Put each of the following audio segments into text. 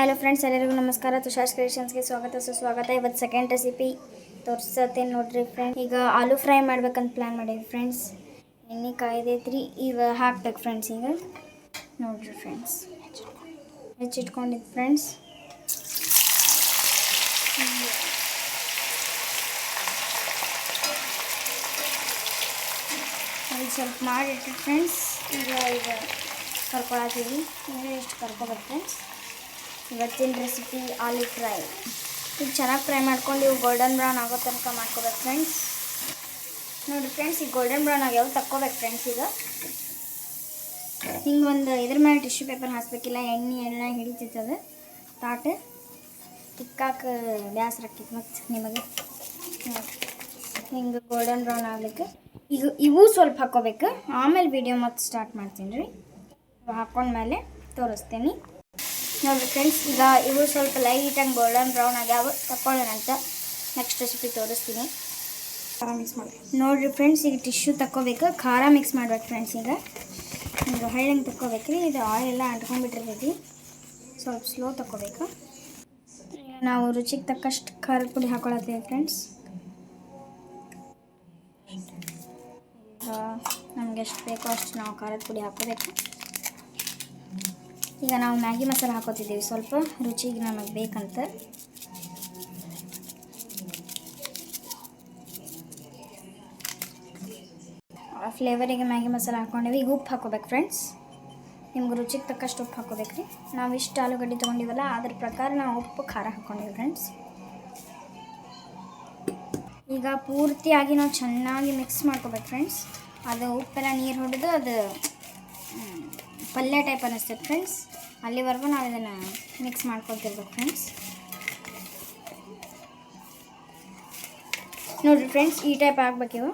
Hello friends, ಎಲ್ಲರಿಗೂ ನಮಸ್ಕಾರ. ತುಷಾರ್ಸ್ ಕ್ರಿಯೇಷನ್ಸ್ಗೆ ಸ್ವಾಗತ ಸುಸ್ವಾಗತ. ಇವತ್ತು ಸೆಕೆಂಡ್ ರೆಸಿಪಿ ತೋರಿಸತ್ತೇನೆ ನೋಡ್ರಿ ಫ್ರೆಂಡ್ಸ್. ಈಗ ಆಲೂ ಫ್ರೈ ಮಾಡ್ಬೇಕಂತ ಪ್ಲ್ಯಾನ್ ಮಾಡೀವಿ ಫ್ರೆಂಡ್ಸ್. ಎಣ್ಣೆ ಕಾಯ್ದೈತ್ರಿ, ಈಗ ಹಾಕ್ಬೇಕು ಫ್ರೆಂಡ್ಸ್. ಈಗ ನೋಡ್ರಿ ಫ್ರೆಂಡ್ಸ್, ಹೆಚ್ಚಿಟ್ಕೊಂಡಿದ್ದು ಫ್ರೆಂಡ್ಸ್. ಅದು ಸ್ವಲ್ಪ ಮಾಡಿಟ್ರಿ ಫ್ರೆಂಡ್ಸ್. ಈಗ ಕರ್ಕೊಳತ್ತೀವಿ. ಈಗ ಎಷ್ಟು ಕರ್ಕೊಬೇಕು ಫ್ರೆಂಡ್ಸ್. ಇವತ್ತಿನ ರೆಸಿಪಿ ಆಲೂ ಫ್ರೈ. ಈಗ ಚೆನ್ನಾಗಿ ಫ್ರೈ ಮಾಡ್ಕೊಂಡು ಇವು ಗೋಲ್ಡನ್ ಬ್ರೌನ್ ಆಗೋ ತನಕ ಮಾಡ್ಕೋಬೇಕು ಫ್ರೆಂಡ್ಸ್. ನೋಡಿರಿ ಫ್ರೆಂಡ್ಸ್, ಈಗ ಗೋಲ್ಡನ್ ಬ್ರೌನ್ ಆಗ್ಯಾವ, ತಕ್ಕೋಬೇಕು ಫ್ರೆಂಡ್ಸ್. ಈಗ ಹಿಂಗೆ ಒಂದು ಇದ್ರ ಮೇಲೆ ಟಿಶ್ಯೂ ಪೇಪರ್ ಹಾಕ್ಬೇಕಿಲ್ಲ, ಎಣ್ಣೆ ಎಲ್ಲ ಹಿಡಿತೈತದ. ತಾಟು ತಿಕ್ಕಾಕ ಬ್ಯಾಸರ ಆಕೈತಿ ಮತ್ತು ನಿಮಗೆ. ಹಿಂಗೆ ಗೋಲ್ಡನ್ ಬ್ರೌನ್ ಆಗ್ಲಿಕ್ಕೆ ಈಗ ಇವು ಸ್ವಲ್ಪ ಹಾಕ್ಕೋಬೇಕು. ಆಮೇಲೆ ವಿಡಿಯೋ ಮತ್ತೆ ಸ್ಟಾರ್ಟ್ ಮಾಡ್ತೀನಿ ರೀ. ಹಾಕ್ಕೊಂಡ್ಮೇಲೆ ತೋರಿಸ್ತೀನಿ ನೋಡಿರಿ ಫ್ರೆಂಡ್ಸ್. ಈಗ ಇವು ಸ್ವಲ್ಪ ಲೈಟಾಗಿ ಗೋಲ್ಡನ್ ಬ್ರೌನ್ ಆಗ್ಯಾವ, ತಕ್ಕೊಳ್ಳೋಣಂತ. ನೆಕ್ಸ್ಟ್ ರೆಸಿಪಿ ತೋರಿಸ್ತೀನಿ. ಖಾರ ಮಿಕ್ಸ್ ಮಾಡಿ ನೋಡಿರಿ ಫ್ರೆಂಡ್ಸ್, ಈಗ ಟಿಶ್ಯೂ ತಕ್ಕೋಬೇಕು, ಖಾರ ಮಿಕ್ಸ್ ಮಾಡ್ಬೇಕು ಫ್ರೆಂಡ್ಸ್. ಈಗ ಹಳ್ಳಂಗೆ ತಕ್ಕೋಬೇಕ್ರಿ. ಇದು ಆಯಿಲ್ ಎಲ್ಲ ಅಂಟ್ಕೊಂಡ್ಬಿಟ್ಟಿರ್ತೈತಿ, ಸ್ವಲ್ಪ ಸ್ಲೋ ತಕ್ಕೋಬೇಕು. ನಾವು ರುಚಿಗೆ ತಕ್ಕಷ್ಟು ಖಾರದ ಪುಡಿ ಹಾಕೊಳತ್ತೀವಿ ಫ್ರೆಂಡ್ಸ್. ಈಗ ನಮ್ಗೆ ಎಷ್ಟು ಬೇಕೋ ಅಷ್ಟು ನಾವು ಖಾರದ ಪುಡಿ ಹಾಕೋಬೇಕು. ಈಗ ನಾವು ಮ್ಯಾಗಿ ಮಸಾಲ ಹಾಕೋತಿದ್ದೀವಿ ಸ್ವಲ್ಪ ರುಚಿಗೆ ನಮಗೆ ಬೇಕಂತ. ಫ್ಲೇವರಿಗೆ ಮ್ಯಾಗಿ ಮಸಾಲ ಹಾಕ್ಕೊಂಡೀವಿ. ಈಗ ಉಪ್ಪು ಹಾಕೋಬೇಕು ಫ್ರೆಂಡ್ಸ್. ನಿಮ್ಗೆ ರುಚಿಗೆ ತಕ್ಕಷ್ಟು ಉಪ್ಪು ಹಾಕೋಬೇಕು ರೀ. ನಾವು ಇಷ್ಟು ಆಲೂಗಡ್ಡೆ ತೊಗೊಂಡಿವಲ್ಲ, ಅದ್ರ ಪ್ರಕಾರ ನಾವು ಉಪ್ಪು ಖಾರ ಹಾಕ್ಕೊಂಡಿವಿ ಫ್ರೆಂಡ್ಸ್. ಈಗ ಪೂರ್ತಿಯಾಗಿ ನಾವು ಚೆನ್ನಾಗಿ ಮಿಕ್ಸ್ ಮಾಡ್ಕೋಬೇಕು ಫ್ರೆಂಡ್ಸ್. ಅದು ಉಪ್ಪೆಲ್ಲ ನೀರು ಹೊಡೆದು ಅದು ಪಲ್ಯ ಟೈಪ್ ಅನ್ನಿಸ್ತೈತೆ ಫ್ರೆಂಡ್ಸ್. ಅಲ್ಲಿವರೆಗೂ ನಾವು ಇದನ್ನು ಮಿಕ್ಸ್ ಮಾಡ್ಕೊತಿರ್ಬೇಕು ಫ್ರೆಂಡ್ಸ್. ನೋಡಿರಿ ಫ್ರೆಂಡ್ಸ್, ಈ ಟೈಪ್ ಆಗಬೇಕಿವು.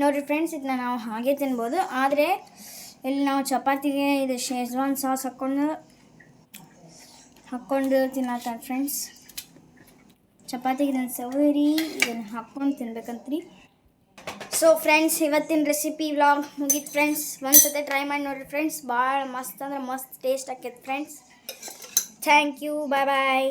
ನೋಡಿರಿ ಫ್ರೆಂಡ್ಸ್, ಇದನ್ನ ನಾವು ಹಾಗೆ ತಿನ್ಬೋದು. ಆದರೆ ಇಲ್ಲಿ ನಾವು ಚಪಾತಿಗೆ ಇದು ಶೇಜ್ವಾನ್ ಸಾಸ್ ಹಾಕ್ಕೊಂಡು ತಿನ್ನತ್ತಾರೆ ಫ್ರೆಂಡ್ಸ್. ಚಪಾತಿಗೆ ಇದನ್ನು ಸವರಿ ಇದನ್ನು ಹಾಕ್ಕೊಂಡು ತಿನ್ಬೇಕಂತ್ರಿ. ಸೊ ಫ್ರೆಂಡ್ಸ್, ಇವತ್ತಿನ ರೆಸಿಪಿ ವ್ಲಾಗ್ ಮುಗೀತು ಫ್ರೆಂಡ್ಸ್. ಒಂದ್ಸತಿ ಟ್ರೈ ಮಾಡಿ ನೋಡಿರಿ ಫ್ರೆಂಡ್ಸ್. ಭಾಳ ಮಸ್ತ್ ಅಂದ್ರೆ ಮಸ್ತ್ ಟೇಸ್ಟ್ ಆಕೈತೆ friends. Thank you, bye bye.